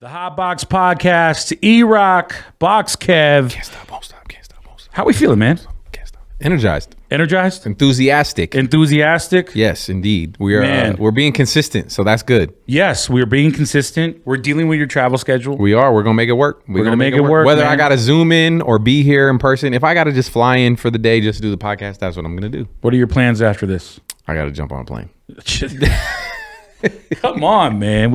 The Hot Box Podcast, E-Rock, Box Kev. Can't stop, won't stop, can't stop, won't stop. How we feeling, man? Can't stop. Energized. Energized? Enthusiastic. Enthusiastic? Yes, indeed. We are Man. we're being consistent, so that's good. Yes, we're being consistent. We're dealing with your travel schedule. We are. We're gonna make it work. We're gonna make it work, Whether man. I gotta zoom in or be here in person, if I gotta just fly in for the day just to do the podcast, that's what I'm gonna do. What are your plans after this? I gotta jump on a plane. Come on, man.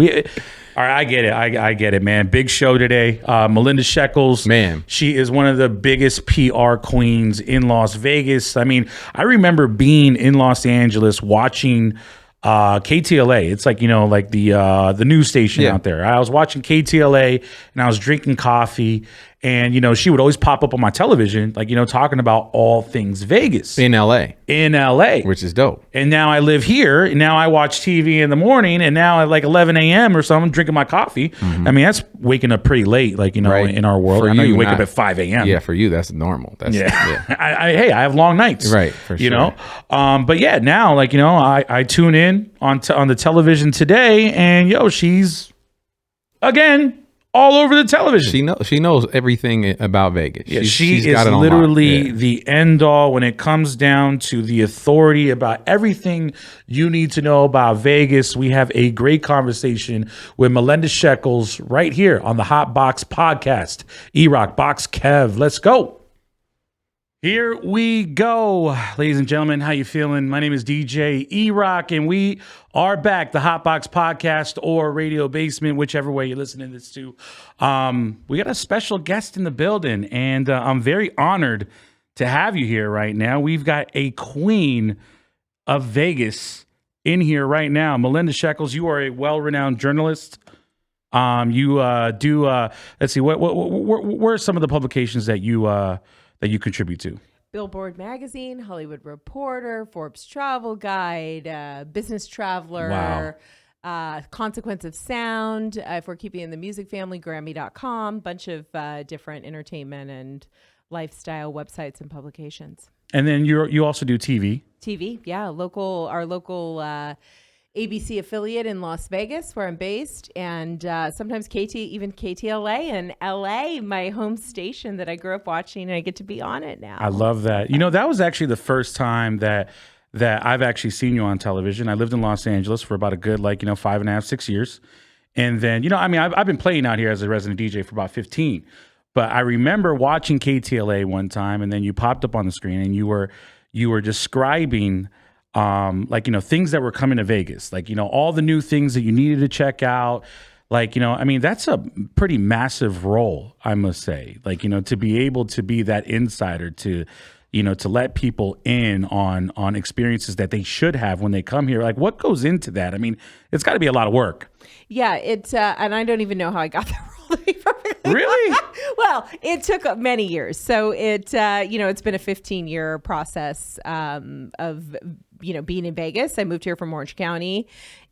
All right, I get it. I get it, man. Big show today. Melinda Sheckells. Man. She is one of the biggest PR queens in Las Vegas. I mean, I remember being in Los Angeles watching KTLA. It's like, like the news station out there. I was watching KTLA and I was drinking coffee, and she would always pop up on my television, like, talking about all things Vegas. In LA. In LA. Which is dope. And now I live here, and now I watch TV in the morning, and now at like 11 a.m. or something, drinking my coffee. I mean, that's waking up pretty late, like, Right. in our world. For I know you wake not- up at 5 a.m. Yeah, for you, that's normal. That's Hey, I have long nights. Right, for sure. But yeah, now, like, I tune in on the television today, and she's, again, all over the television. She knows everything about Vegas. Yeah, She's she got is it on literally lock. Yeah. the end all when it comes down to the authority about everything you need to know about Vegas. We have a great conversation with Melinda Sheckells right here on the Hot Box Podcast. E-Rock, Box Kev, let's go. Here we go, ladies and gentlemen. How you feeling? My name is DJ E-Rock, and we are back. The Hot Box Podcast or Radio Basement, whichever way you're listening this to. We got a special guest in the building, and I'm very honored to have you here right now. We've got a queen of Vegas in here right now. Melinda Sheckells, you are a well-renowned journalist. You do. Let's see. Where are some of the publications that you contribute to? Billboard Magazine, Hollywood Reporter, Forbes Travel Guide, Business Traveler, Consequence of Sound. If we're keeping in the music family, Grammy.com, bunch of different entertainment and lifestyle websites and publications. And then you also do TV. TV, yeah, our local ABC affiliate in Las Vegas, where I'm based, and sometimes even KTLA in LA, my home station that I grew up watching, and I get to be on it now. I love that. That was actually the first time that I've actually seen you on television. I lived in Los Angeles for about a good 5.5, 6 years. And then, I've been playing out here as a resident DJ for about 15. But I remember watching KTLA one time, and then you popped up on the screen, and you were describing things that were coming to Vegas, all the new things that you needed to check out. That's a pretty massive role, I must say, to be able to be that insider, to let people in on experiences that they should have when they come here. Like, what goes into that? I mean, it's got to be a lot of work. Yeah, it's and I don't even know how I got that role, to be perfectly Really? Well, it took many years. So it's been a 15-year process of being in Vegas. I moved here from Orange County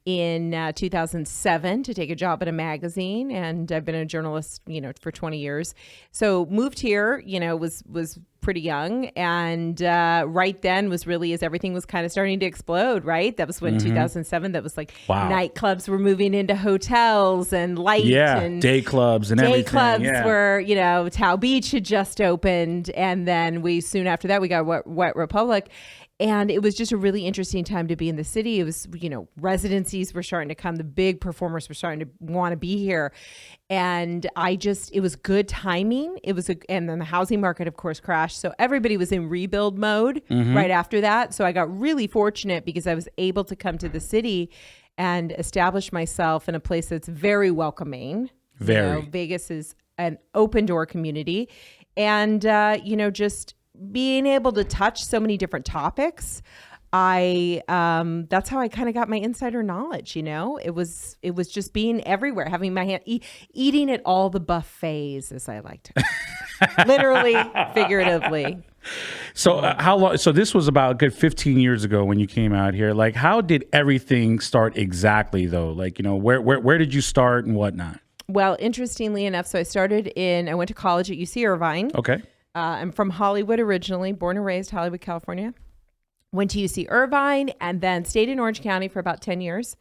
in 2007 to take a job at a magazine, and I've been a journalist, for 20 years. So moved here, was pretty young, and right then was really as everything was kind of starting to explode, right? That was when 2007, that was nightclubs were moving into hotels, and and day clubs and everything. Day clubs were, Tao Beach had just opened, and then soon after that we got Wet Republic. And it was just a really interesting time to be in the city. It was, residencies were starting to come. The big performers were starting to want to be here. And it was good timing. And then the housing market, of course, crashed. So everybody was in rebuild mode right after that. So I got really fortunate because I was able to come to the city and establish myself in a place that's very welcoming. Very. Vegas is an open door community. And, just being able to touch so many different topics, that's how I kind of got my insider knowledge. It was just being everywhere, having my hand, eating at all the buffets, as I like to, literally, figuratively. So how long? So this was about a good 15 years ago when you came out here. Like, how did everything start exactly, though? Where did you start and whatnot? Well, interestingly enough, so I went to college at UC Irvine. Okay. I'm from Hollywood originally, born and raised Hollywood, California. Went to UC Irvine and then stayed in Orange County for about 10 years.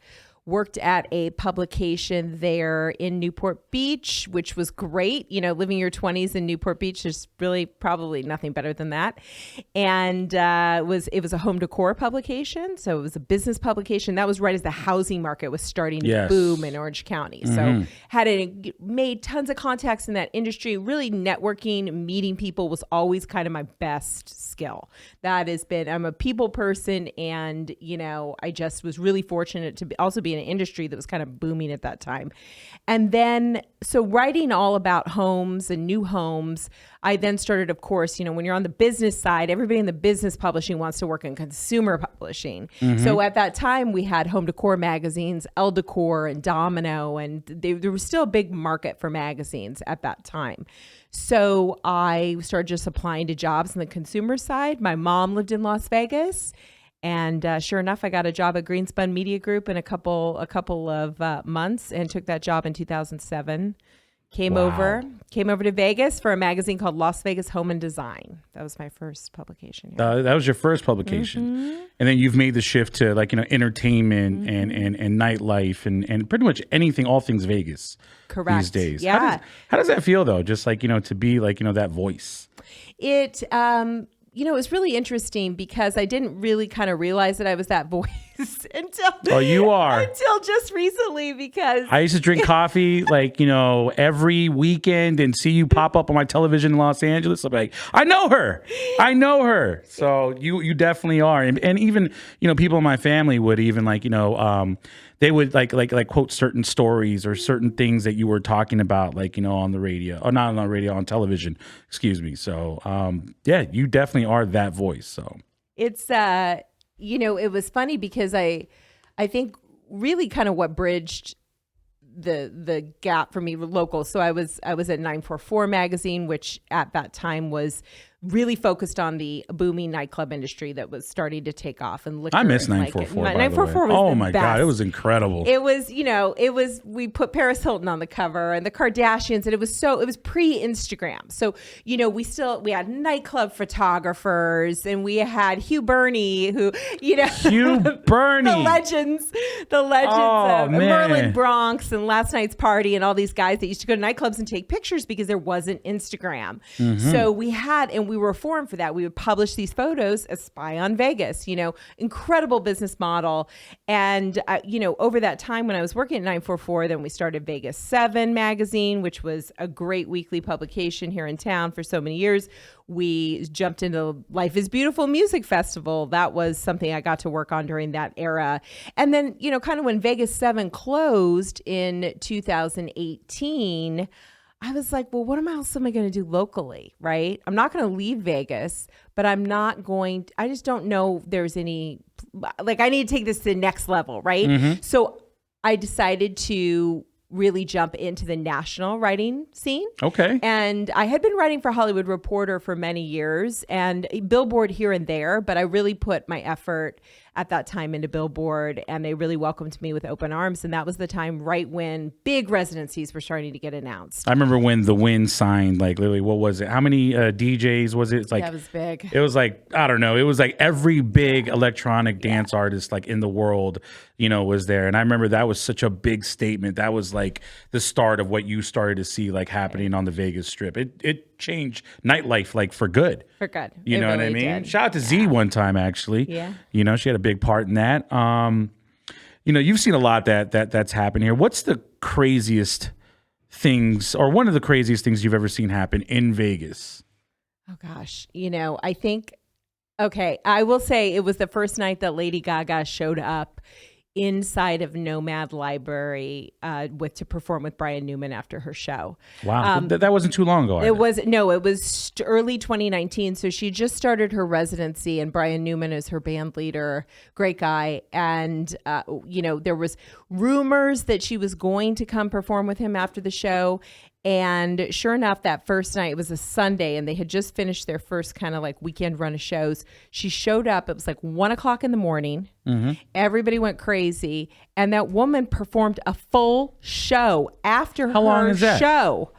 worked at a publication there in Newport Beach, which was great. You know, living your 20s in Newport Beach, there's really probably nothing better than that. And it was a home decor publication. So it was a business publication. That was right as the housing market was starting to boom in Orange County. So made tons of contacts in that industry. Really networking, meeting people was always kind of my best skill. I'm a people person, and, you know, I just was really fortunate to also be in an industry that was kind of booming at that time. And then, so writing all about homes and new homes, I then started, of course, you know, when you're on the business side, everybody in the business publishing wants to work in consumer publishing. So at that time, we had home decor magazines, Elle Decor and Domino, and there was still a big market for magazines at that time. So I started just applying to jobs on the consumer side. My mom lived in Las Vegas. And sure enough, I got a job at Greenspun Media Group in a couple of months, and took that job in 2007. Came over to Vegas for a magazine called Las Vegas Home and Design. That was my first publication. That was your first publication. And then you've made the shift to, like, you know, entertainment and nightlife and pretty much anything, all things Vegas. Correct. These days. Yeah. How does that feel, though? Just, like, you know, to be, like, you know, that voice. It you know, it was really interesting because I didn't really kind of realize that I was that voice until just recently, because I used to drink coffee, like, you know, every weekend and see you pop up on my television in Los Angeles. I'm like, I know her. So you definitely are. And even, you know, people in my family would even, like, you know, they would like quote certain stories or certain things that you were talking about, like, you know, on the radio, or not on the radio, on television, excuse me. So, yeah, you definitely are that voice. So it's, you know, it was funny because I think really kind of what bridged the gap for me local. So I was at 944 magazine, which at that time was really focused on the booming nightclub industry that was starting to take off. And liquor, I miss 944. Like, 944 was the best. God, it was incredible. It was, you know, we put Paris Hilton on the cover and the Kardashians, and it was pre-Instagram. So, you know, we had nightclub photographers, and we had Hugh Burney, who, you know, the legends of Merlin Bronx and Last Night's Party, and all these guys that used to go to nightclubs and take pictures because there wasn't Instagram. So we were formed for that. We would publish these photos as Spy on Vegas, you know, incredible business model. And, you know, over that time when I was working at 944, then we started Vegas 7 magazine, which was a great weekly publication here in town for so many years. We jumped into Life is Beautiful Music Festival. That was something I got to work on during that era. And then, you know, kind of when Vegas 7 closed in 2018, I was like, well, what else am I going to do locally, right? I'm not going to leave Vegas, but I just don't know if there's any, like, I need to take this to the next level, right? So I decided to really jump into the national writing scene. Okay. And I had been writing for Hollywood Reporter for many years and Billboard here and there, but I really put my effort at that time into Billboard, and they really welcomed me with open arms. And that was the time right when big residencies were starting to get announced. I remember when The Wind signed, like, literally, what was it? How many DJs was it? It's like, that was big. It was like, I don't know. It was like every big electronic dance artist, like, in the world, you know, was there. And I remember that was such a big statement. That was like the start of what you started to see, like, happening on the Vegas Strip. It changed nightlife, like, for good. For good. You know what I mean? Shout out to Z one time, actually. Yeah. You know, she had a big part in that. You know, you've seen a lot that's happened here. What's the craziest things, or one of the craziest things you've ever seen happen in Vegas? Oh gosh, you know, I think, okay, I will say it was the first night that Lady Gaga showed up inside of Nomad Library to perform with Brian Newman after her show. Wow, that wasn't too long ago. It was early 2019. So she just started her residency, and Brian Newman is her band leader, great guy. And you know, there was rumors that she was going to come perform with him after the show. And sure enough, that first night, it was a Sunday, and they had just finished their first kind of like weekend run of shows. She showed up. It was like 1:00 in the morning. Everybody went crazy. And that woman performed a full show after How long is that? show.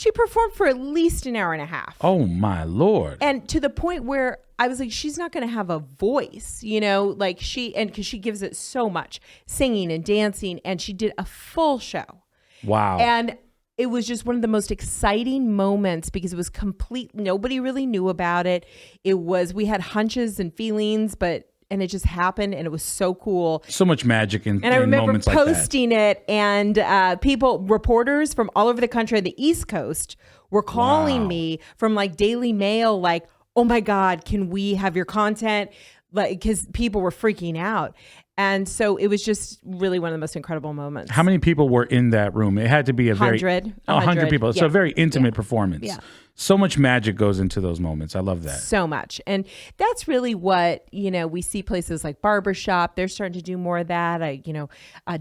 She performed for at least an hour and a half. Oh my Lord. And to the point where I was like, she's not going to have a voice, like because she gives it so much, singing and dancing, and she did a full show. Wow. And it was just one of the most exciting moments because it was complete. Nobody really knew about it. We had hunches and feelings, and it just happened, and it was so cool. So much magic in I remember moments like that. posting it, and reporters from all over the country on the East Coast were calling me from like Daily Mail, like, oh my God, can we have your content? Like, because people were freaking out. And so it was just really one of the most incredible moments. How many people were in that room? It had to be 100 people. Yeah. So a very intimate performance. Yeah. So much magic goes into those moments. I love that. So much. And that's really what, we see places like Barbershop. They're starting to do more of that.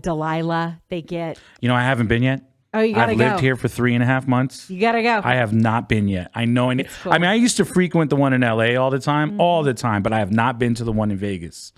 Delilah, they get. I haven't been yet. Oh, you gotta I've go. lived here for 3.5 months. You gotta go. I have not been yet. I know. Cool. I mean, I used to frequent the one in LA all the time, but I have not been to the one in Vegas.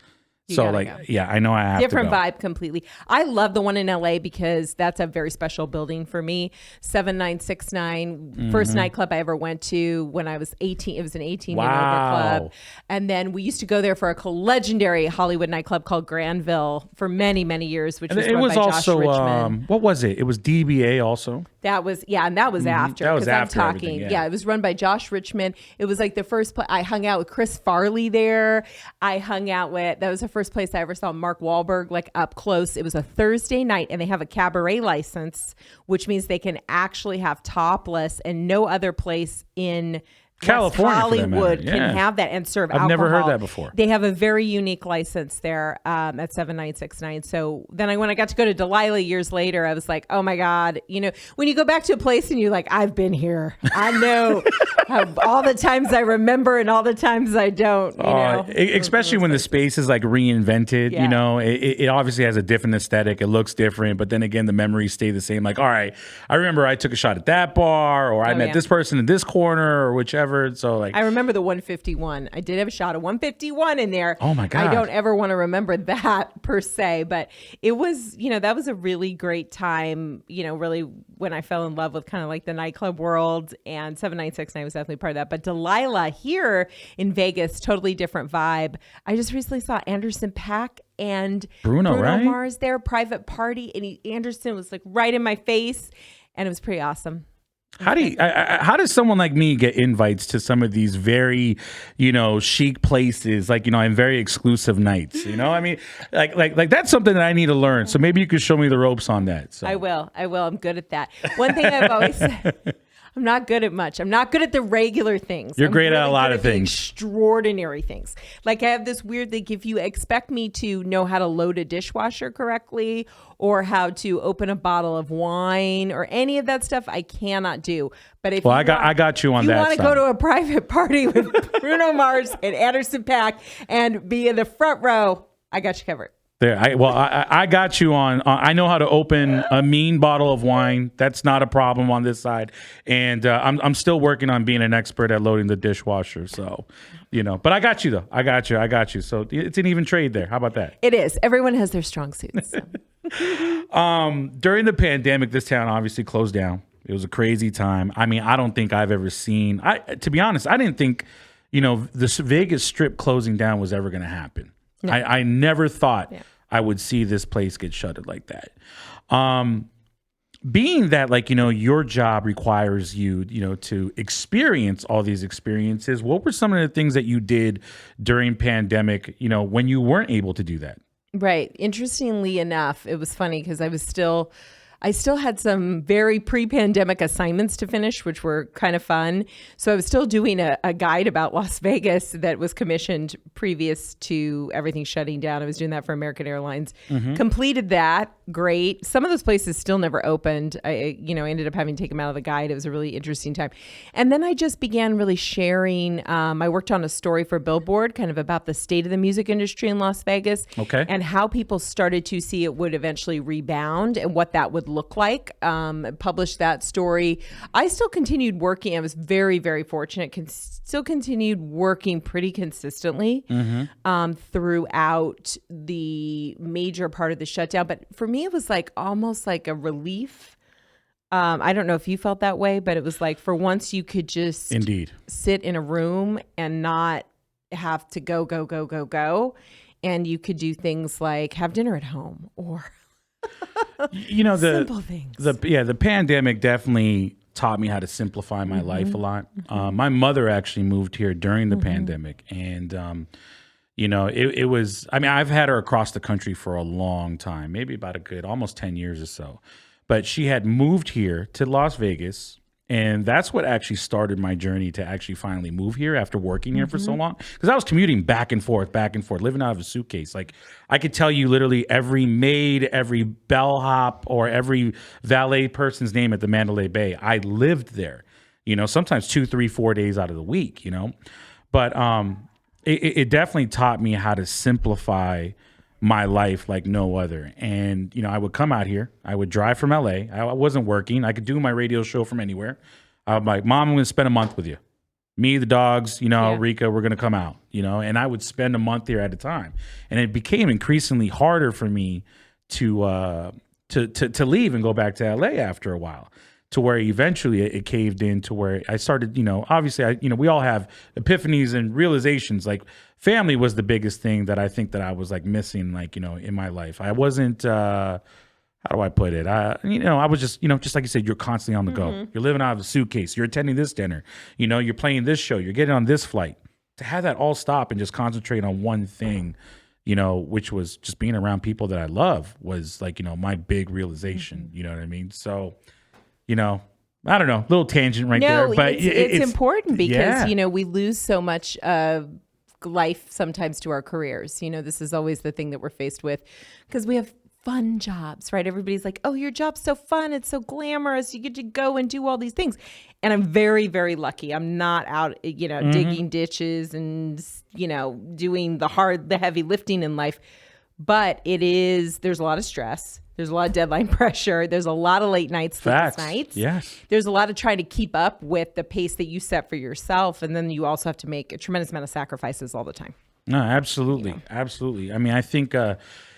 So gotta like, go. yeah, I know I have Different to go. vibe completely. I love the one in LA because that's a very special building for me. 7969, first nightclub I ever went to when I was 18. It was an 18 and over club. And then we used to go there for a legendary Hollywood nightclub called Granville for many, many years, which was It run was by also, Josh Richmond. what was it? It was DBA also. And that was after. That was 'cause after I'm talking. everything, yeah. It was run by Josh Richmond. It was like the first place I hung out with Chris Farley there. That was the first place I ever saw Mark Wahlberg like up close. It was a Thursday night, and they have a cabaret license, which means they can actually have topless, and no other place in California, West for that matter. Hollywood Yeah. can have that and serve I've alcohol. never heard that before. They have a very unique license there at 7969. So then when I got to go to Delilah years later, I was like, oh my God, when you go back to a place and you're like, I've been here. I know all the times I remember and all the times I don't. Especially when the space is like reinvented, Yeah. it obviously has a different aesthetic. It looks different, but then again, the memories stay the same. Like, all right, I remember I took a shot at that bar, or I met this person in this corner, or whichever. So like, I remember the 151. I did have a shot of 151 in there. Oh my God. I don't ever want to remember that per se, but it was, that was a really great time, really when I fell in love with kind of like the nightclub world, and 7969 was definitely part of that. But Delilah here in Vegas, totally different vibe. I just recently saw Anderson .Paak and Bruno, right? Mars there, private party, and Anderson was like right in my face, and it was pretty awesome. how does someone like me get invites to some of these very, chic places, like, and very exclusive nights, I mean, like that's something that I need to learn. So maybe you could show me the ropes on that. So I will. I'm good at that. One thing I've always said, I'm not good at much. I'm not good at the regular things. You're great at a lot of the things. Extraordinary things. Like I have this weird thing. If you expect me to know how to load a dishwasher correctly, or how to open a bottle of wine, or any of that stuff, I cannot do. But if I got you on that. You want to go to a private party with Bruno Mars and Anderson .Paak and be in the front row, I got you covered. There, I got you on. I know how to open a mean bottle of wine. That's not a problem on this side, and I'm still working on being an expert at loading the dishwasher. So, but I got you though. I got you. So it's an even trade there. How about that? It is. Everyone has their strong suits. So. During the pandemic, this town obviously closed down. It was a crazy time. I mean, I don't think I've ever seen. To be honest, I didn't think, the Vegas Strip closing down was ever going to happen. No. I never thought I would see this place get shuttered like that. Being that, like, your job requires you, to experience all these experiences, what were some of the things that you did during pandemic, when you weren't able to do that? Right. Interestingly enough, it was funny because I still had some very pre-pandemic assignments to finish, which were kind of fun. So I was still doing a guide about Las Vegas that was commissioned previous to everything shutting down. I was doing that for American Airlines. Mm-hmm. Completed that. Great. Some of those places still never opened. I ended up having to take them out of the guide. It was a really interesting time. And then I just began really sharing. I worked on a story for Billboard, kind of about the state of the music industry in Las Vegas. Okay. And how people started to see it would eventually rebound and what that would look like. Published that story. I still continued working. I was very, very fortunate. Still continued working pretty consistently throughout the major part of the shutdown. But for me, it was like almost like a relief I don't know if you felt that way, but it was like for once you could just Indeed. sit in a room and not have to go. And you could do things like have dinner at home or simple things. The pandemic definitely taught me how to simplify my life a lot. My mother actually moved here during the pandemic, and it was. I mean, I've had her across the country for a long time, maybe about a good almost 10 years or so. But she had moved here to Las Vegas. And that's what actually started my journey to actually finally move here after working here for so long. Because I was commuting back and forth, living out of a suitcase. Like I could tell you literally every maid, every bellhop, or every valet person's name at the Mandalay Bay. I lived there, sometimes 2, 3, 4 days out of the week, But it definitely taught me how to simplify my life like no other. And, I would come out here. I would drive from LA. I wasn't working. I could do my radio show from anywhere. I'm like, Mom, I'm going to spend a month with you. Me, the dogs, Rika, we're going to come out, and I would spend a month here at a time. And it became increasingly harder for me to leave and go back to LA after a while, to where eventually it caved in to where I started, obviously we all have epiphanies and realizations. Like family was the biggest thing that I think that I was like missing, like, in my life. I wasn't, how do I put it? I was just, just like you said, you're constantly on the go. You're living out of a suitcase. You're attending this dinner. You're playing this show. You're getting on this flight. To have that all stop and just concentrate on one thing, which was just being around people that I love was like, my big realization. You know what I mean? So, I don't know, little tangent there, but it's important because, we lose so much of life sometimes to our careers. This is always the thing that we're faced with because we have fun jobs, right? Everybody's like, oh, your job's so fun. It's so glamorous. You get to go and do all these things. And I'm very, very lucky. I'm not out, digging ditches and, doing the heavy lifting in life. But there's a lot of stress. There's a lot of deadline pressure. There's a lot of late nights, sleepless nights. Yes. There's a lot of trying to keep up with the pace that you set for yourself. And then you also have to make a tremendous amount of sacrifices all the time. No, absolutely. Absolutely. I mean, I think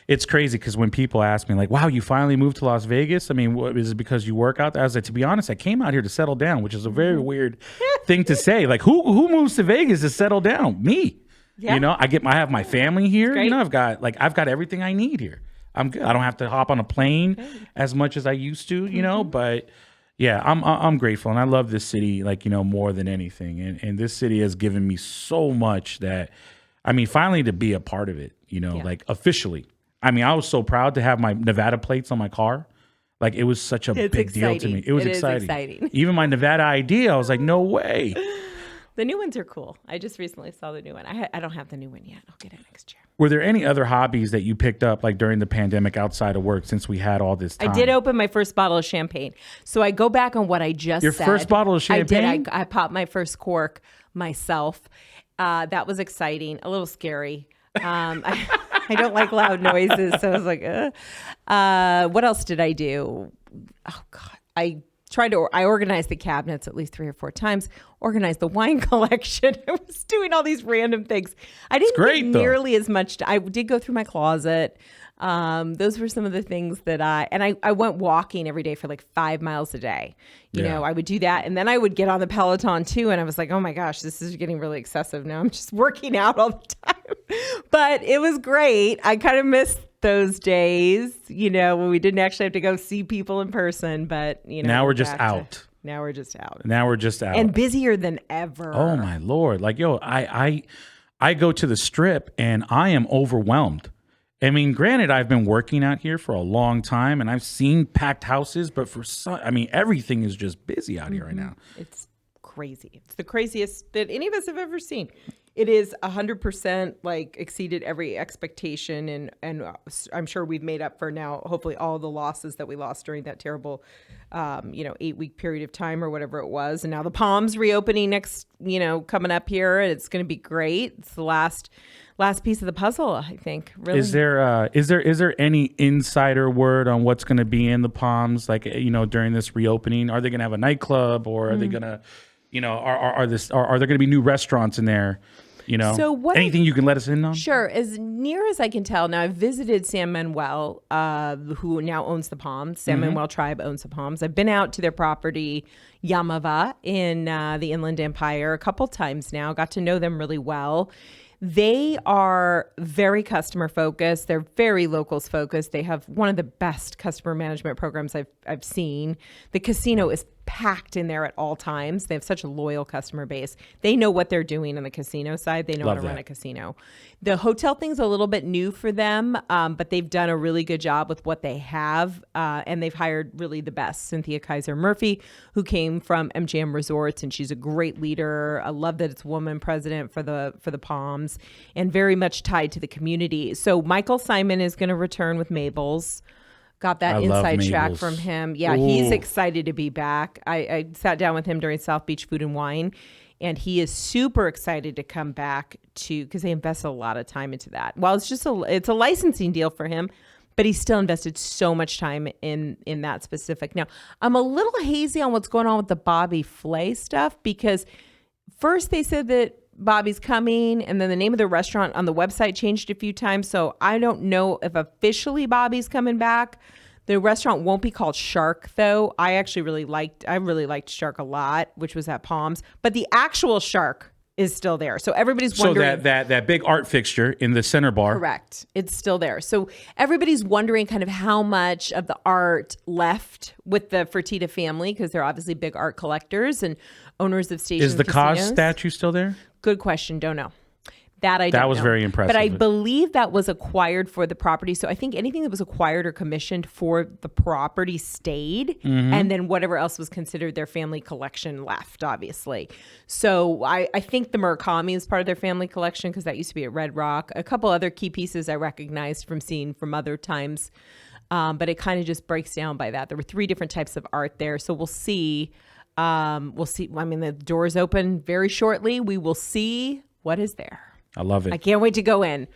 it's crazy because when people ask me like, wow, you finally moved to Las Vegas. I mean, is it because you work out there? I was like, to be honest, I came out here to settle down, which is a very weird thing to say. Like who moves to Vegas to settle down? Me. Yeah. I have my family here. I've got everything I need here. I'm good. I don't have to hop on a plane as much as I used to, but yeah, I'm grateful and I love this city, like, more than anything. And this city has given me so much that, I mean, finally to be a part of it, like officially. I mean, I was so proud to have my Nevada plates on my car. Like it was such a big deal to me. It was exciting. Even my Nevada ID, I was like, no way. The new ones are cool. I just recently saw the new one. I don't have the new one yet. I'll get it next year. Were there any other hobbies that you picked up like during the pandemic outside of work since we had all this time? I did open my first bottle of champagne. So I go back on what I just said. Your first bottle of champagne? I did. I popped my first cork myself. That was exciting. A little scary. I don't like loud noises. So I was like, what else did I do? Oh, God. I organized the cabinets at least 3 or 4 times, organized the wine collection. I was doing all these random things. I didn't get nearly as much. I did go through my closet. Those were some of the things that I went walking every day for like 5 miles a day. You know, I would do that. And then I would get on the Peloton too. And I was like, oh my gosh, this is getting really excessive. Now I'm just working out all the time, but it was great. I kind of missed those days, when we didn't actually have to go see people in person, but now we're just out. Now we're just out. And busier than ever. Oh my Lord. Like, I go to the strip and I am overwhelmed. I mean, granted, I've been working out here for a long time and I've seen packed houses, but everything is just busy out here right now. It's crazy. It's the craziest that any of us have ever seen. It is 100% like exceeded every expectation. And I'm sure we've made up for now, hopefully all the losses that we lost during that terrible, 8-week period of time or whatever it was. And now the Palms reopening next, coming up here. It's going to be great. It's the last piece of the puzzle, I think. Really. Is there any insider word on what's going to be in the Palms, like, during this reopening? Are they going to have a nightclub or are they going to, are there going to be new restaurants in there? So anything you can let us in on? Sure. As near as I can tell, now I've visited San Manuel, who now owns the Palms. San Manuel tribe owns the Palms. I've been out to their property, Yamava, in the Inland Empire a couple times now. Got to know them really well. They are very customer focused. They're very locals focused. They have one of the best customer management programs I've seen. The casino is packed in there at all times. They have such a loyal customer base. They know what they're doing on the casino side. They know how to run a casino. The hotel thing's a little bit new for them, but they've done a really good job with what they have, and they've hired really the best. Cynthia Kaiser Murphy, who came from MGM Resorts, and she's a great leader. I love that it's a woman president for the Palms, and very much tied to the community. So Michael Simon is going to return with Mabel's. Got that inside track from him. Yeah, he's excited to be back. I sat down with him during South Beach Food and Wine, and he is super excited to come back because they invested a lot of time into that. Well, it's a licensing deal for him, but he still invested so much time in that specific. Now, I'm a little hazy on what's going on with the Bobby Flay stuff, because first they said that Bobby's coming, and then the name of the restaurant on the website changed a few times. So I don't know if officially Bobby's coming back. The restaurant won't be called Shark, though. I really liked Shark a lot, which was at Palms. But the actual Shark is still there. So everybody's wondering. So that big art fixture in the center bar. Correct. It's still there. So everybody's wondering kind of how much of the art left with the Fertitta family, because they're obviously big art collectors and owners of station Is the casinos. Cos statue still there? Good question. Don't know. That was very impressive. But I believe that was acquired for the property. So I think anything that was acquired or commissioned for the property stayed. And then whatever else was considered their family collection left, obviously. So I think the Murakami is part of their family collection, because that used to be at Red Rock. A couple other key pieces I recognized from seeing from other times. But it kind of just breaks down by that. There were 3 different types of art there. So we'll see. I mean, the doors open very shortly. We will see what is there. I love it. I can't wait to go in.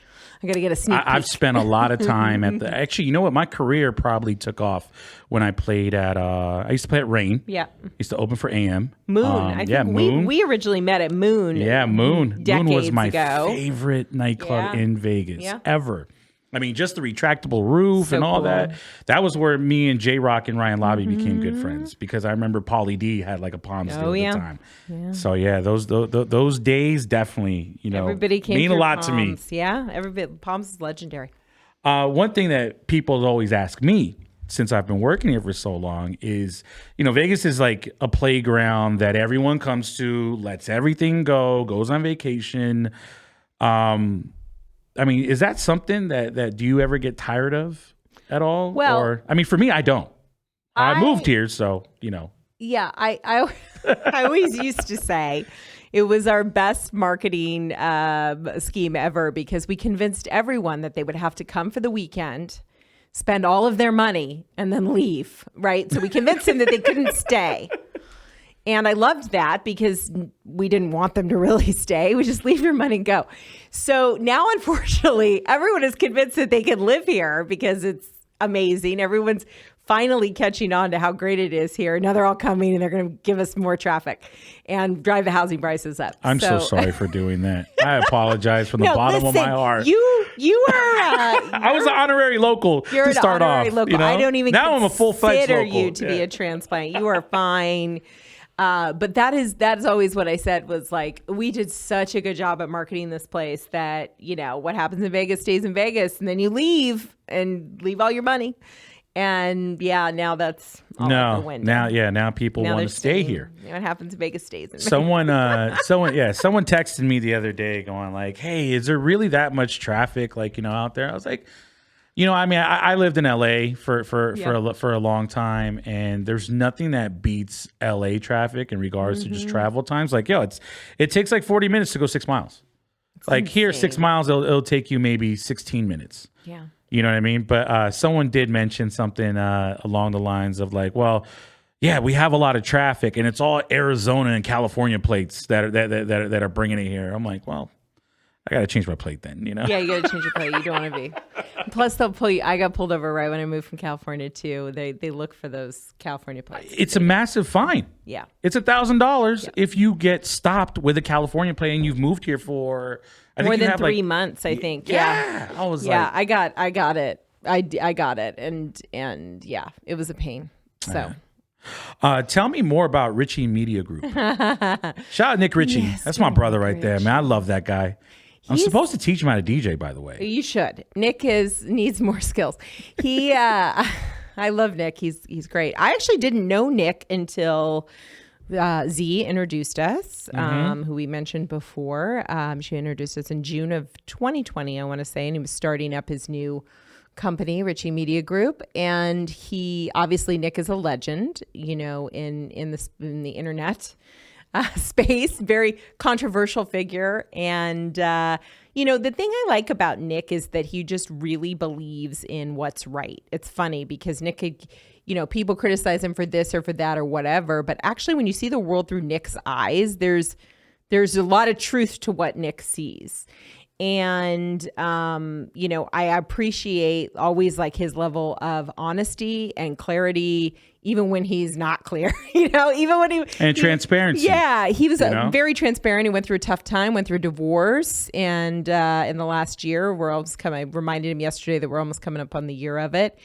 I got to get a sneak peek. I've spent a lot of time at the. Actually, you know what? My career probably took off when I played at. I used to play at Rain. Yeah. I used to open for AM. Moon. I think Moon. We originally met at Moon. Yeah, Moon. Moon was my ago. favorite nightclub in Vegas ever. I mean, just the retractable roof So and all cool. that. That was where me and J-Rock and Ryan Lobby became good friends, because I remember Pauly D had like a Palms deal at the time. Yeah. So yeah, those days definitely, Everybody came mean a through lot to me. Palms. Yeah, everybody. Palms is legendary. One thing that people always ask me, since I've been working here for so long, is, Vegas is like a playground that everyone comes to, lets everything go, goes on vacation. I mean, is that something that do you ever get tired of at all? Well, or, I mean, for me, I don't. I moved here, so, Yeah, I always used to say it was our best marketing scheme ever, because we convinced everyone that they would have to come for the weekend, spend all of their money, and then leave, right? So we convinced them that they couldn't stay. And I loved that, because we didn't want them to really stay. We just leave your money and go. So now, unfortunately, everyone is convinced that they can live here because it's amazing. Everyone's finally catching on to how great it is here. Now they're all coming, and they're going to give us more traffic and drive the housing prices up. I'm so sorry for doing that. I apologize from the bottom of my heart. You were. I was an honorary local to start off. Local. I don't even now I'm a full-fledged local. You to be a transplant. You are fine. But that is always what I said, was like, we did such a good job at marketing this place that, what happens in Vegas stays in Vegas, and then you leave all your money. And now that's all out the window. Now people want to stay here. What happens in Vegas stays in Vegas. Someone texted me the other day going like, hey, is there really that much traffic out there? I was like, I mean, I lived in LA for a long time, and there's nothing that beats LA traffic in regards to just travel times. Like, it takes like 40 minutes to go 6 miles. It's like insane. Here, 6 miles, it'll take you maybe 16 minutes. Yeah. You know what I mean? But someone did mention something along the lines of like, well, yeah, we have a lot of traffic, and it's all Arizona and California plates that are bringing it here. I'm like, well, I got to change my plate then, you know? Yeah, you got to change your plate. You don't want to be. Plus, they'll pull you. I got pulled over right when I moved from California too. They look for those California plates. It's a massive fine. Yeah. It's $1,000 if you get stopped with a California plate and you've moved here for More than 3 months, I think. Yeah. I was Yeah, like, I got it. I got it. And yeah, it was a pain. So. tell me more about Richie Media Group. Shout out Nick Ritchie. Yes, That's my brother right Rich. there, man. I love that guy. I'm supposed to teach him how to DJ, by the way. You should. Nick needs more skills. He, I love Nick. He's great. I actually didn't know Nick until Z introduced us, who we mentioned before. She introduced us in June of 2020, I want to say, and he was starting up his new company, Richie Media Group. And Nick is a legend, you know, in the internet space, very controversial figure. And, you know, the thing I like about Nick is that he just really believes in what's right. It's funny because Nick could, you know, people criticize him for this or for that or whatever. But actually, when you see the world through Nick's eyes, there's a lot of truth to what Nick sees. And, you know, I appreciate always like his level of honesty and clarity, even when he's not clear, you know, even when and transparency. Yeah. He was very transparent. He went through a tough time, went through a divorce. And, in the last year, I reminded him yesterday that we're almost coming up on the year of it.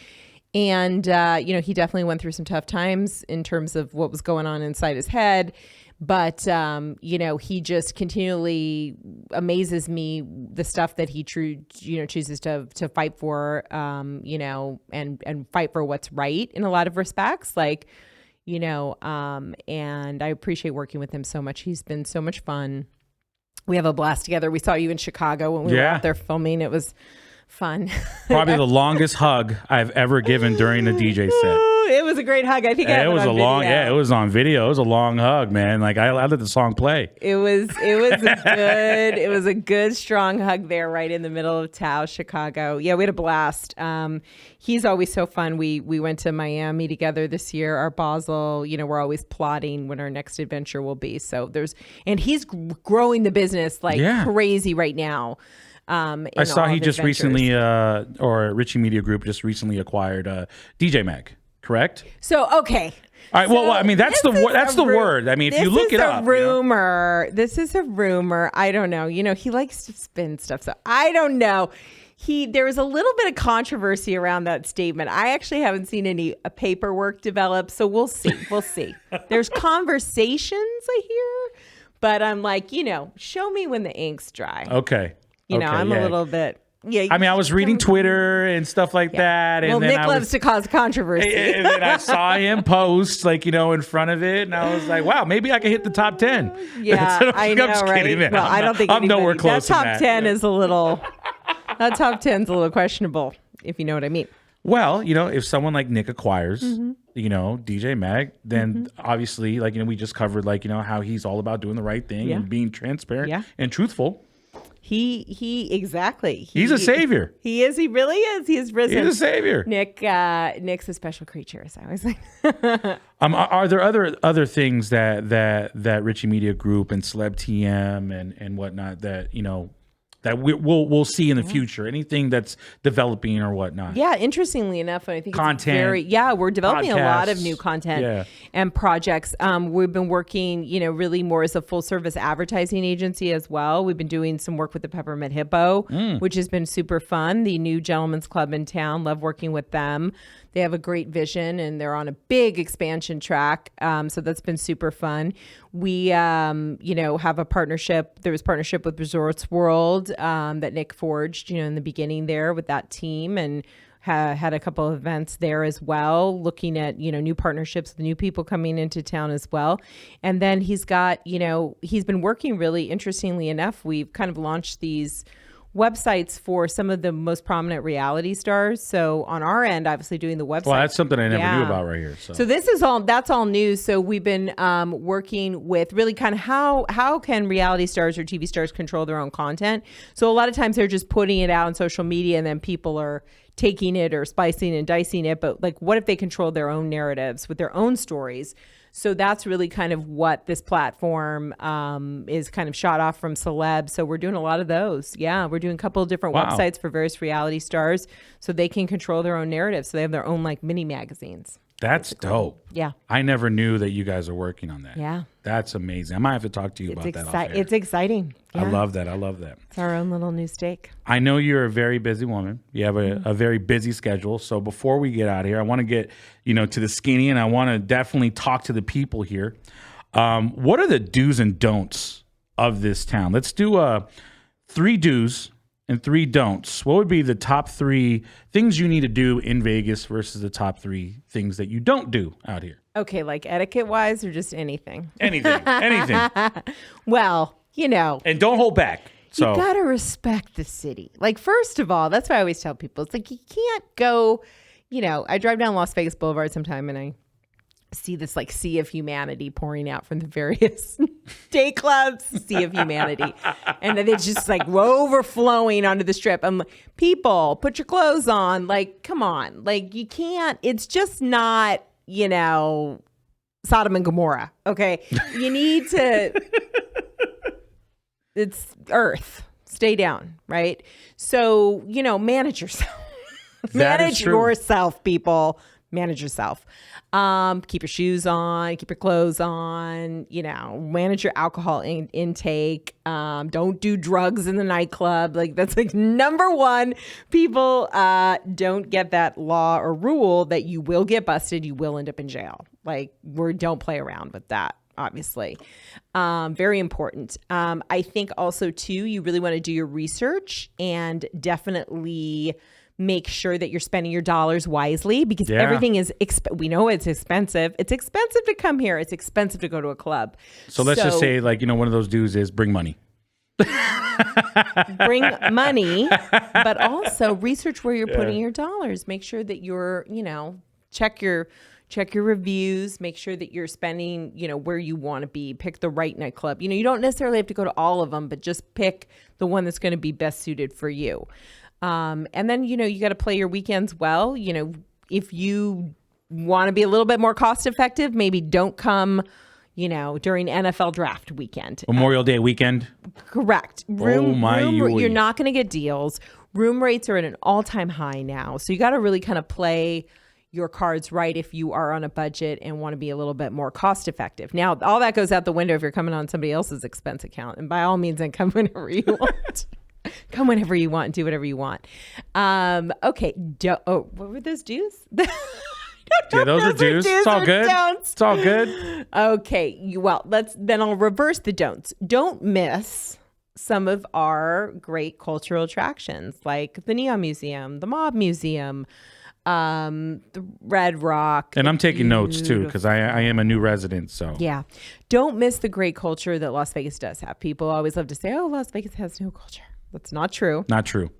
And, you know, he definitely went through some tough times in terms of what was going on inside his head. But, you know, he just continually amazes me, the stuff that he chooses to fight for, you know, and fight for what's right in a lot of respects. Like, you know, and I appreciate working with him so much. He's been so much fun. We have a blast together. We saw you in Chicago when we were out there filming. It was fun. Probably the longest hug I've ever given during a DJ set. It was a great hug. I think I have it was on video. It was on video. It was a long hug, man. Like I let the song play. It was a good strong hug there, right in the middle of Taos, Chicago. Yeah, we had a blast. He's always so fun. We went to Miami together this year. Our Basel, you know, we're always plotting when our next adventure will be. So and he's growing the business like crazy right now. I saw he just recently, or Richie Media Group just recently acquired DJ Mag. Correct. So okay. All right. Well, I mean, that's the word. I mean, if you look it up, rumor. This is a rumor. I don't know. You know, he likes to spin stuff, so I don't know. There was a little bit of controversy around that statement. I actually haven't seen any paperwork develop, so we'll see. We'll see. There's conversations I hear, but I'm like, you know, show me when the ink's dry. Okay. You know, I'm a little bit. Yeah, I mean, I was reading Twitter and stuff like that. And then Nick loves to cause controversy. And then I saw him post, like, you know, in front of it. And I was like, wow, maybe I can hit the top 10. Yeah, I know, right? Kidding, man. Well, I don't think I'm nowhere close to that. Top 10 is a little, that top 10 is a little questionable, if you know what I mean. Well, you know, if someone like Nick acquires, you know, DJ Mag, then obviously, like, you know, we just covered, like, you know, how he's all about doing the right thing and being transparent and truthful. He exactly. He's a savior. He is. He really is. He is risen. He's a savior. Nick's a special creature, as I always say. Are there other things that Richie Media Group and Celeb TM and whatnot that, you know, that we'll see in the future? Anything that's developing or whatnot? Yeah, interestingly enough, I think content. we're developing a lot of new content and projects. We've been working, you know, really more as a full service advertising agency as well. We've been doing some work with the Peppermint Hippo, which has been super fun. The new gentleman's club in town. Love working with them. They have a great vision and they're on a big expansion track. So that's been super fun. We, you know, have a partnership. There was partnership with Resorts World that Nick forged, you know, in the beginning there with that team, and had a couple of events there as well, looking at, you know, new partnerships with new people coming into town as well. And then he's got, you know, he's been working really interestingly enough. We've kind of launched these websites for some of the most prominent reality stars. So on our end, obviously doing the website. Well, that's something I never knew about right here. So that's all new. So we've been working with really kind of how can reality stars or TV stars control their own content? So a lot of times they're just putting it out on social media and then people are taking it or spicing and dicing it. But like, what if they control their own narratives with their own stories? So that's really kind of what this platform is kind of shot off from celebs. So we're doing a lot of those. Yeah, we're doing a couple of different websites for various reality stars so they can control their own narrative. So they have their own like mini magazines. That's dope. Yeah. I never knew that you guys are working on that. Yeah. That's amazing. I might have to talk to you about that off air. It's exciting. Yeah. I love that. I love that. It's our own little new steak. I know you're a very busy woman. You have a very busy schedule. So before we get out of here, I want to get, to the skinny, and I want to definitely talk to the people here. What are the do's and don'ts of this town? Let's do 3 do's and 3 don'ts. What would be the top 3 things you need to do in Vegas versus the top 3 things that you don't do out here? Okay, like etiquette wise or just anything? Anything. Well, And don't hold back. So you got to respect the city. Like, first of all, that's why I always tell people, it's like you can't go, I drive down Las Vegas Boulevard sometime and I see this like sea of humanity pouring out from the various day clubs, sea of humanity. And then it's just like overflowing onto the strip. I'm like, people, put your clothes on. Like, come on. Like, you can't, it's just not, Sodom and Gomorrah. Okay. You need to, it's Earth. Stay down. Right. So, manage yourself. Manage yourself, people. Manage yourself. Keep your shoes on, keep your clothes on, manage your alcohol intake. Don't do drugs in the nightclub. Like, that's like number one. People don't get that law or rule that you will get busted. You will end up in jail. Like, don't play around with that, obviously. Very important. I think also, too, you really want to do your research and definitely make sure that you're spending your dollars wisely, because everything is, we know it's expensive. It's expensive to come here. It's expensive to go to a club. So let's just say, like, one of those dues is bring money. Bring money, but also research where you're putting your dollars. Make sure that you're, check your reviews, make sure that you're spending, where you want to be, pick the right nightclub. You don't necessarily have to go to all of them, but just pick the one that's going to be best suited for you. And then, you got to play your weekends well. If you want to be a little bit more cost effective, maybe don't come, during NFL draft weekend. Memorial Day weekend. Correct. You're you're not going to get deals. Room rates are at an all-time high now. So you got to really kind of play your cards right if you are on a budget and want to be a little bit more cost effective. Now, all that goes out the window if you're coming on somebody else's expense account. And by all means, then come whenever you want. Come whenever you want and do whatever you want. Okay. What were those dues? Yeah, those are dues. It's all good. Don'ts. It's all good. Okay. Then I'll reverse the don'ts. Don't miss some of our great cultural attractions like the Neon Museum, the Mob Museum, the Red Rock. And I'm taking notes too, because I am a new resident. So yeah, don't miss the great culture that Las Vegas does have. People always love to say, "Oh, Las Vegas has no culture." That's not true. Not true.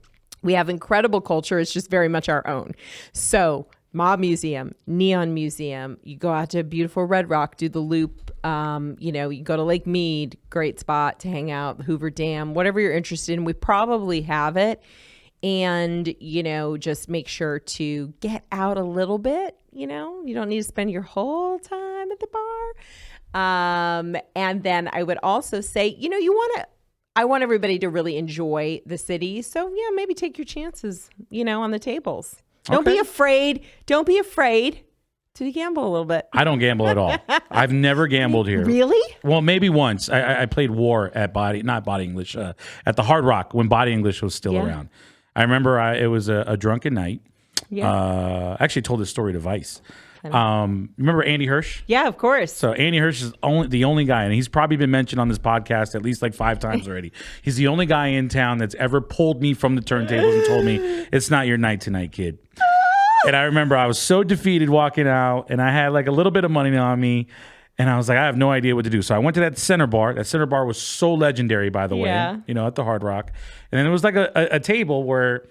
We have incredible culture. It's just very much our own. So Mob Museum, Neon Museum, you go out to beautiful Red Rock, do the loop. You go to Lake Mead, great spot to hang out, Hoover Dam, whatever you're interested in. We probably have it. And, just make sure to get out a little bit. You don't need to spend your whole time at the bar. And then I would also say, I want everybody to really enjoy the city. So yeah, maybe take your chances, on the tables. Don't be afraid. Don't be afraid to gamble a little bit. I don't gamble at all. I've never gambled here. Really? Well, maybe once. I played War at not Body English, at the Hard Rock when Body English was still around. I remember it was a drunken night. Yeah. I actually told this story to Vice. Remember Andy Hirsch? Yeah, of course. So Andy Hirsch is the only guy, and he's probably been mentioned on this podcast at least like 5 times already. He's the only guy in town that's ever pulled me from the turntables and told me, it's not your night tonight, kid. And I remember I was so defeated walking out, and I had like a little bit of money on me, and I was like, I have no idea what to do. So I went to that center bar. That center bar was so legendary, by the way, at the Hard Rock. And then it was like a table where,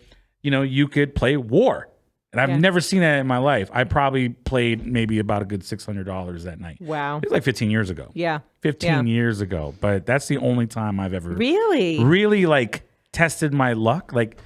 you could play War. And I've never seen that in my life. I probably played maybe about a good $600 that night. Wow. It was like 15 years ago. Yeah. 15 years ago. But that's the only time I've ever really like tested my luck. Like,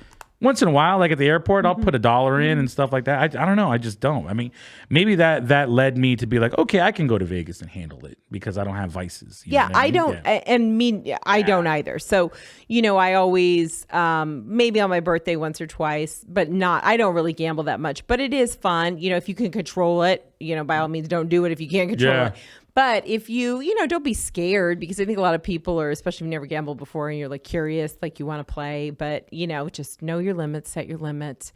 Once in a while, like at the airport, I'll put $1 in and stuff like that. I don't know. I just don't. I mean, maybe that led me to be like, okay, I can go to Vegas and handle it because I don't have vices. You know what I mean? don't, I don't either. So, I always, maybe on my birthday once or twice, but I don't really gamble that much, but it is fun. If you can control it, by all means, don't do it if you can't control it. But if you, don't be scared, because I think a lot of people are, especially if you've never gambled before and you're like curious, like you want to play, but just know your limits, set your limits.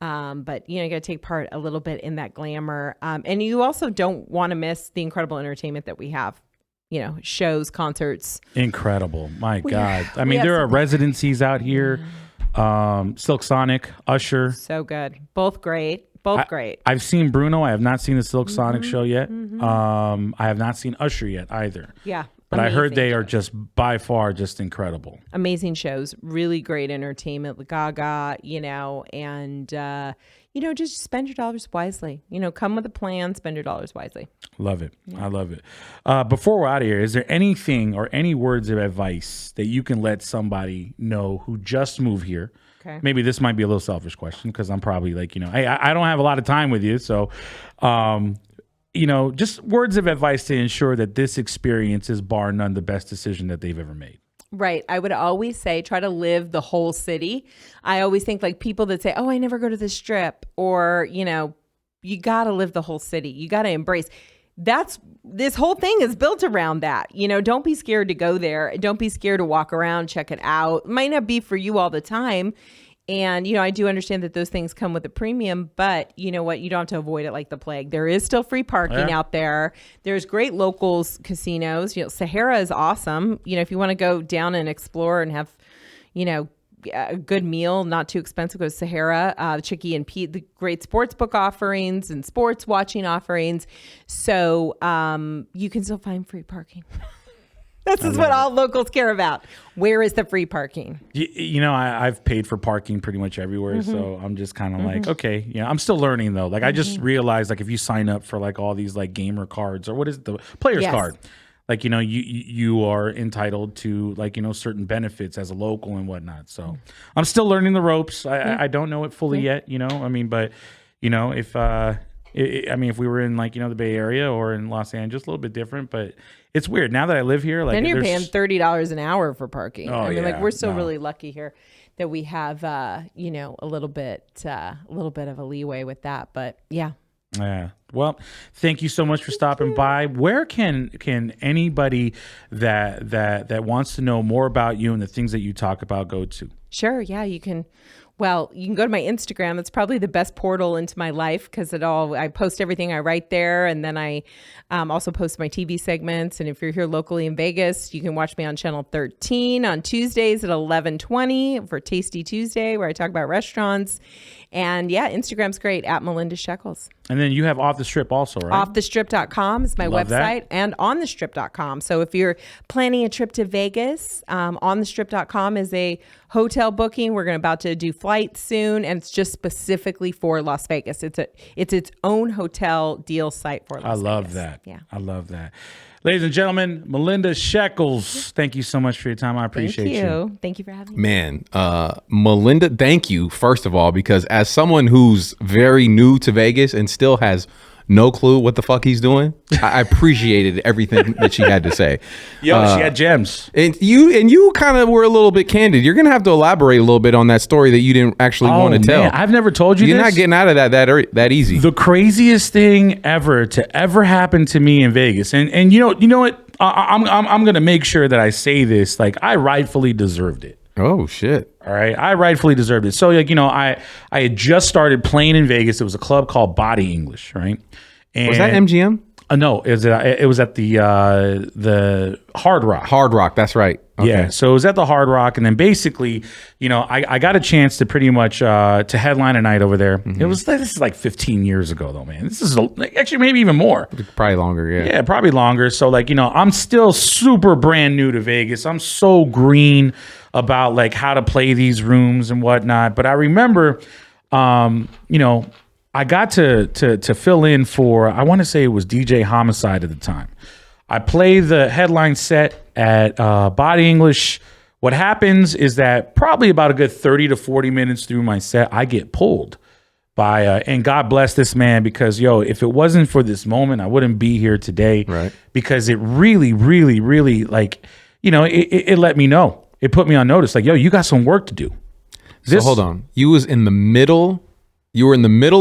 But you got to take part a little bit in that glamour. And you also don't want to miss the incredible entertainment that we have. Shows, concerts. Incredible. My God. I mean, there are residencies out here. Silk Sonic, Usher. So good. Both great. Great. I've seen Bruno. I have not seen the Silk Sonic show yet. I have not seen Usher yet either. Yeah. But I heard they are just by far just incredible. Amazing shows. Really great entertainment. Gaga, and, just spend your dollars wisely. Come with a plan, spend your dollars wisely. Love it. Yeah. I love it. Before we're out of here, is there anything or any words of advice that you can let somebody know who just moved here? Okay. Maybe this might be a little selfish question because I'm probably like, hey, I don't have a lot of time with you. So, just words of advice to ensure that this experience is bar none the best decision that they've ever made. Right. I would always say try to live the whole city. I always think like people that say, oh, I never go to the Strip, or, you got to live the whole city. You got to embrace. This whole thing is built around that. Don't be scared to go there. Don't be scared to walk around, check it out. It might not be for you all the time. And, I do understand that those things come with a premium, but you know what? You don't have to avoid it like the plague. There is still free parking out there. There's great locals casinos. Sahara is awesome. If you want to go down and explore and have, a good meal, not too expensive, go to Sahara, Chicky and Pete, the great sports book offerings and sports watching offerings. So you can still find free parking. This is what all locals care about. Where is the free parking? I've paid for parking pretty much everywhere. So I'm just kind of like, okay, I'm still learning though. Like I just realized like if you sign up for like all these like gamer cards or what is it, the player's card, like, you are entitled to like, certain benefits as a local and whatnot. So I'm still learning the ropes. I don't know it fully yet, but if we were in like, the Bay Area or in Los Angeles, a little bit different, but it's weird now that I live here. Like, and you're paying $30 an hour for parking. Oh, we're still really lucky here that we have, a little bit of a leeway with that, but yeah. Yeah. Well, thank you so much for stopping by. Where can anybody that wants to know more about you and the things that you talk about go to? Sure. Yeah, you can. Well, you can go to my Instagram. It's probably the best portal into my life because I post everything I write there. And then I also post my TV segments. And if you're here locally in Vegas, you can watch me on Channel 13 on Tuesdays at 11:20 for Tasty Tuesday, where I talk about restaurants. And yeah, Instagram's great, at Melinda Sheckells. And then you have Off the Strip also, right? Offthestrip.com is my website, and onthestrip.com. So if you're planning a trip to Vegas, onthestrip.com is a hotel booking. We're about to do flights soon, and it's just specifically for Las Vegas. It's its own hotel deal site for Las Vegas. I love that. Yeah. I love that. Ladies and gentlemen, Melinda Sheckells, thank you so much for your time. I appreciate you. Thank you for having me. Man, Melinda, thank you, first of all, because as someone who's very new to Vegas and still has no clue what the fuck he's doing, I appreciated everything that she had to say. She had gems. And you kind of were a little bit candid. You're gonna have to elaborate a little bit on that story that you didn't actually want to tell. I've never told you You're this. not getting out of that easy. The craziest thing ever happen to me in Vegas, and you know what? I'm gonna make sure that I say this. Like, I rightfully deserved it. Oh shit! All right, I rightfully deserved it. So like, I had just started playing in Vegas. It was a club called Body English, right? And was that MGM? No, it was at the Hard Rock. Hard Rock, that's right. Okay. Yeah, so it was at the Hard Rock, and then basically, I got a chance to pretty much to headline a night over there. This is like 15 years ago, though, man. This is actually maybe even more. Probably longer, yeah. Yeah, probably longer. So like, I'm still super brand new to Vegas. I'm so green about like how to play these rooms and whatnot. But I remember, I got to fill in for, I want to say it was DJ Homicide at the time. I played the headline set at Body English What happens is that probably about a good 30 to 40 minutes through my set, I get pulled by, and God bless this man, because if it wasn't for this moment, I wouldn't be here today. Right. Because it really, really, really, like, it let me know. It put me on notice. Like, you got some work to do. So hold on. You were in the middle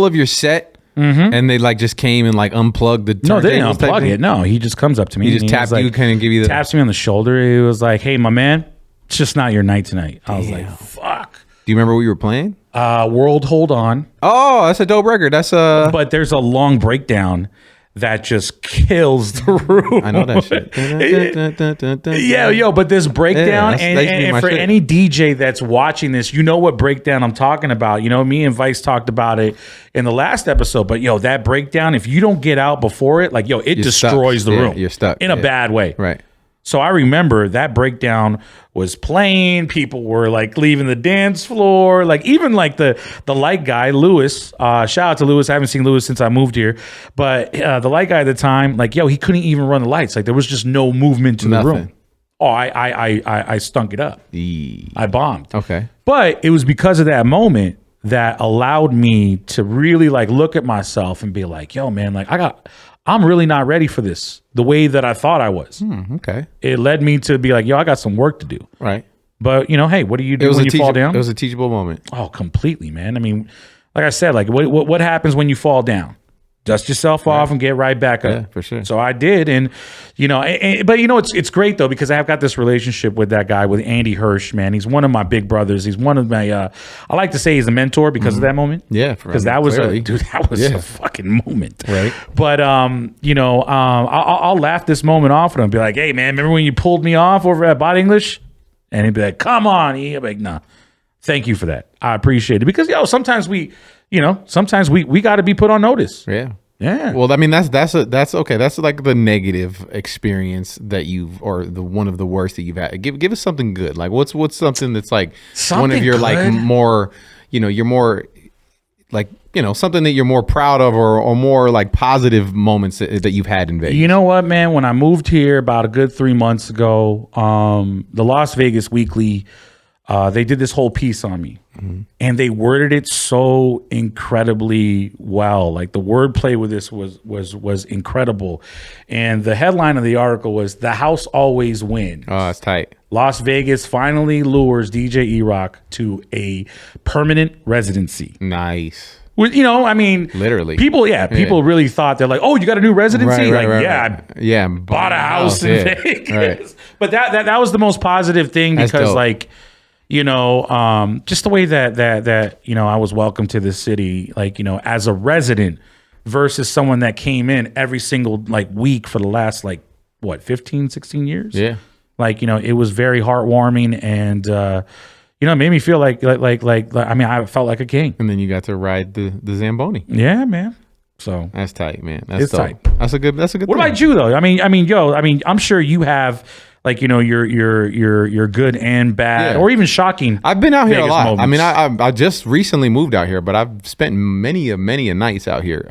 of your set, and they like just came and like unplugged the No, they didn't unplug it. No, he just comes up to me. He just tapped you, kind of give you the taps me on the shoulder. He was like, "Hey, my man, it's just not your night tonight." I was like, "Fuck." Do you remember what you were playing? World Hold On. Oh, that's a dope record. That's a. But there's a long breakdown that just kills the room. I know that shit. Yeah, but this breakdown, and for shit. any DJ that's watching this, you know what breakdown I'm talking about. Me and Vice talked about it in the last episode, but that breakdown, if you don't get out before it, like, it destroys the room. You're stuck. In a bad way. Right. So I remember that breakdown was playing. People were like leaving the dance floor. Like, even like the light guy, Lewis. Shout out to Lewis. I haven't seen Lewis since I moved here. But the light guy at the time, like, he couldn't even run the lights. Like, there was just no movement to the room. Oh, I stunk it up. I bombed. Okay. But it was because of that moment that allowed me to really like look at myself and be like, yo, man, like, I'm really not ready for this the way that I thought I was. Okay. It led me to be like, I got some work to do. Right. But, hey, what do you do when you fall down? It was a teachable moment. Oh, completely, man. I mean, like I said, like what happens when you fall down? Dust yourself off and get right back up. Yeah, for sure. So I did. And, but it's great though, because I have got this relationship with that guy, with Andy Hirsch, man. He's one of my big brothers. He's one of my, I like to say he's a mentor because of that moment. Yeah. Because that was a fucking moment. Right. But, I'll laugh this moment off and I'll be like, hey man, remember when you pulled me off over at Bot English? And he'd be like, come on. He'd be like, nah, thank you for that. I appreciate it. Because, sometimes we got to be put on notice. Yeah. Yeah. Well, I mean, that's okay. That's like the negative experience that or the one of the worst that you've had. Give us something good. Like what's something that's like one of your good? Like more, you're more like, something that you're more proud of or more like positive moments that you've had in Vegas. You know what, man? When I moved here about a good 3 months ago, the Las Vegas Weekly, they did this whole piece on me, and they worded it so incredibly well. Like, the wordplay with this was incredible. And the headline of the article was, "The House Always Wins." Oh, that's tight. Las Vegas finally lures DJ E-Rock to a permanent residency. Nice. I mean, literally, people really thought, they're like, "Oh, you got a new residency?" I bought a house in Vegas. Right. But that was the most positive thing, because like, just the way that I was welcome to this city, like, as a resident versus someone that came in every single like week for the last like 15, 16 years. Yeah. Like, it was very heartwarming, and it made me feel like I mean, I felt like a king. And then you got to ride the Zamboni. Yeah, man. So that's tight, man. That's tight. That's a good. What thing. About you though? I mean, I'm sure you have like, your good and bad, or even shocking. I've been out here Vegas a lot. moments. I mean, I just recently moved out here, but I've spent many a nights out here.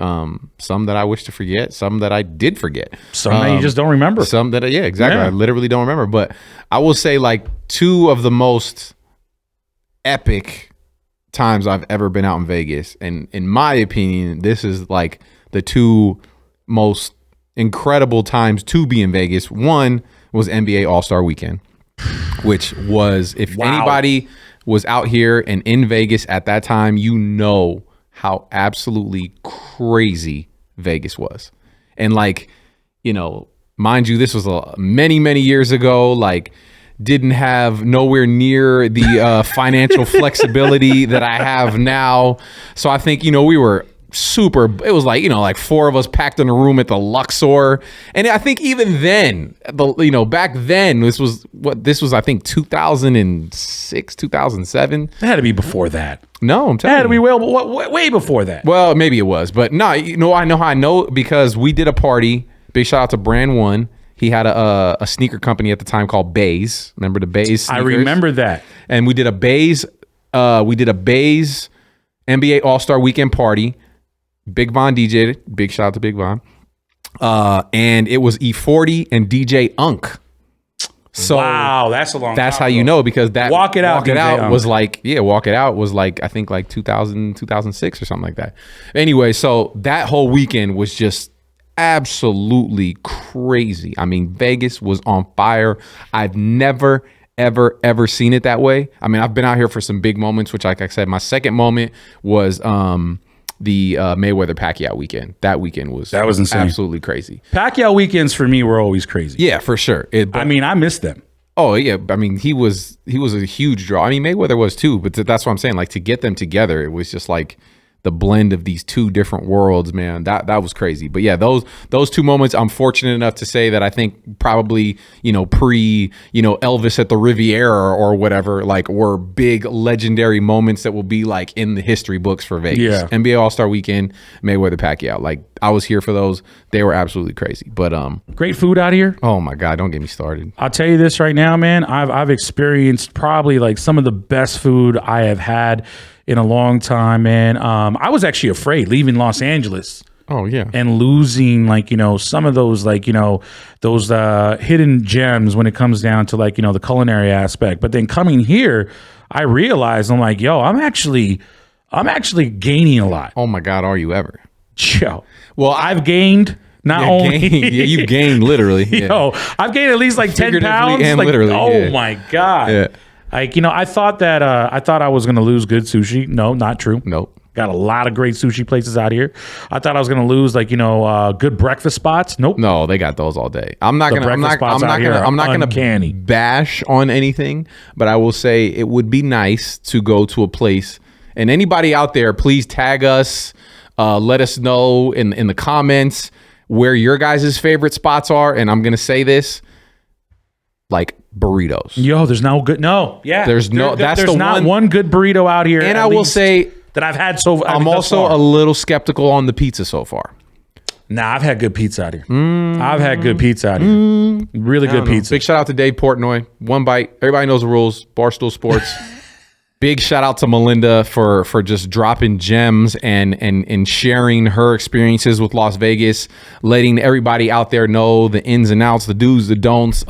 Some that I wish to forget, some that I did forget, some that you just don't remember. Some that, exactly. I literally don't remember. But I will say, like, two of the most epic times I've ever been out in Vegas, and in my opinion, this is like the two most incredible times to be in Vegas. One was NBA All-Star Weekend, which was, if anybody was out here and in Vegas at that time, how absolutely crazy Vegas was. And like, mind you, this was many years ago. Like, didn't have nowhere near the financial flexibility that I have now. So I think, we were super, it was like, like four of us packed in a room at the Luxor. And I think even then, back then, this was I think 2006, 2007. It had to be before that. No, I'm telling you. It had to be way before that. Well, maybe it was, but no, I know how I know, because we did a party. Big shout out to Brand One. He had a sneaker company at the time called Bays. Remember the Bays sneakers? I remember that. And we did a Bays NBA All-Star Weekend party. Big Von DJ'd. Big shout out to Big Von. And it was E40 and DJ Unk. So wow, that's a long. that's time how you ago. know, because that Walk It Out, DJ was like, Walk It Out was like, I think like 2000, 2006 or something like that. Anyway, so that whole weekend was just absolutely crazy. I mean, Vegas was on fire. I've never ever seen it that way. I mean, I've been out here for some big moments, which, like I said, my second moment was the Mayweather Pacquiao weekend. That weekend was insane. Absolutely crazy. Pacquiao weekends for me were always crazy. Yeah, for sure. I mean, I miss them. Oh yeah, I mean, he was a huge draw. I mean, Mayweather was too, but that's what I'm saying. Like, to get them together, it was just like the blend of these two different worlds, man. That was crazy. But yeah, those two moments, I'm fortunate enough to say that I think probably, pre, Elvis at the Riviera or whatever, like, were big legendary moments that will be like in the history books for Vegas. Yeah. NBA All-Star Weekend, Mayweather Pacquiao. Like, I was here for those. They were absolutely crazy. But Great food out here. oh my God, don't get me started. I'll tell you this right now, man. I've experienced probably like some of the best food I have had in a long time, man. I was actually afraid leaving Los Angeles Oh yeah. and losing some of those those hidden gems when it comes down to the culinary aspect. But then coming here, I realized I'm like, yo, I'm actually gaining a lot. Oh my God, are you ever? Yo, well, I've gained not only Yeah, you've gained literally. Yeah. Yo, I've gained at least like 10 Figuratively pounds. and Like, literally, oh yeah. my God. Yeah. Like, I thought that I was gonna lose good sushi. No, not true. Nope. Got a lot of great sushi places out here. I thought I was gonna lose good breakfast spots. Nope. No, they got those all day. I'm not gonna uncanny. bash on anything, but I will say it would be nice to go to a place. And anybody out there, please tag us. Let us know in the comments where your guys' favorite spots are. And I'm gonna say this, like burritos. Yo, there's no good. No, yeah. There's not one good burrito out here. And at I will least, say that I've had so. I'm also a little skeptical on the pizza so far. Nah, I've had good pizza out here. I've had good pizza out here. Really good pizza. Big shout out to Dave Portnoy. One bite. Everybody knows the rules. Barstool Sports. Big shout out to Melinda for just dropping gems and sharing her experiences with Las Vegas, letting everybody out there know the ins and outs, the do's, the don'ts.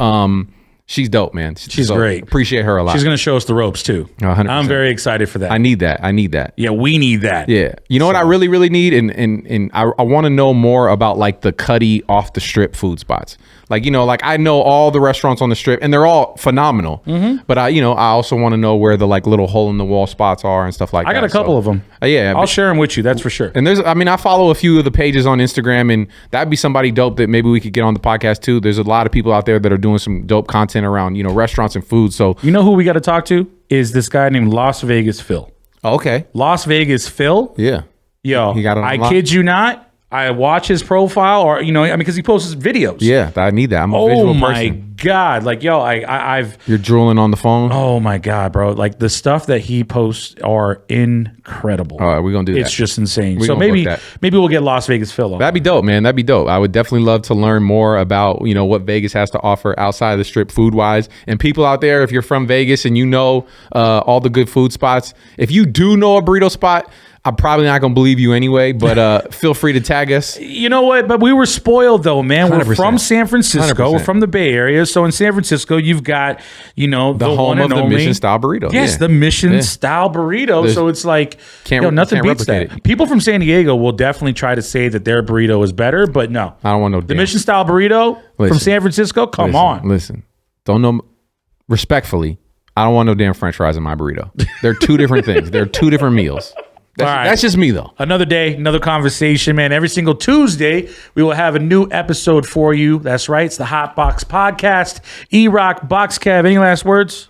She's dope, man. She's great. Appreciate her a lot. She's going to show us the ropes too. 100%. I'm very excited for that. I need that. Yeah, we need that. Yeah. You know what I really, really need? And I want to know more about like the cutty off the strip food spots. Like, I know all the restaurants on the strip and they're all phenomenal. Mm-hmm. But I also want to know where the like little hole in the wall spots are and stuff like that. I got a couple of them. Yeah. I'll share them with you. That's for sure. And I follow a few of the pages on Instagram, and that'd be somebody dope that maybe we could get on the podcast too. There's a lot of people out there that are doing some dope content around, restaurants and food. So, you know who we got to talk to is this guy named Las Vegas Phil. Okay. Las Vegas Phil. Yeah. Yo, He got it I kid you not. I watch his profile, or because he posts his videos. Yeah, I need that. I'm a visual person. Oh my God! Like, yo, I've. You're drooling on the phone. Oh my God, bro! Like the stuff that he posts are incredible. All right, we're gonna do that. It's just insane. We So gonna maybe book we'll get Las Vegas Phil on. That'd be dope, man. That'd be dope. I would definitely love to learn more about what Vegas has to offer outside of the strip, food wise. And people out there, if you're from Vegas and all the good food spots, if you do know a burrito spot, I'm probably not going to believe you anyway, but feel free to tag us. You know what? But we were spoiled, though, man. We're 100%. from San Francisco. 100%. We're from the Bay Area. So in San Francisco, you've got, the home of the Mission-style burrito. Yes, Yeah. the Mission-style burrito. So it's like, nothing beats that. it. People from San Diego will definitely try to say that their burrito is better, but no. I don't want no The Mission-style burrito from San Francisco, come on. Listen, don't know. Respectfully, I don't want no damn French fries in my burrito. They're two different things. They're two different meals. That's just me, though. Another day, another conversation, man. Every single Tuesday, we will have a new episode for you. That's right. It's the Hot Box Podcast. E-Rock, Box Kev, any last words?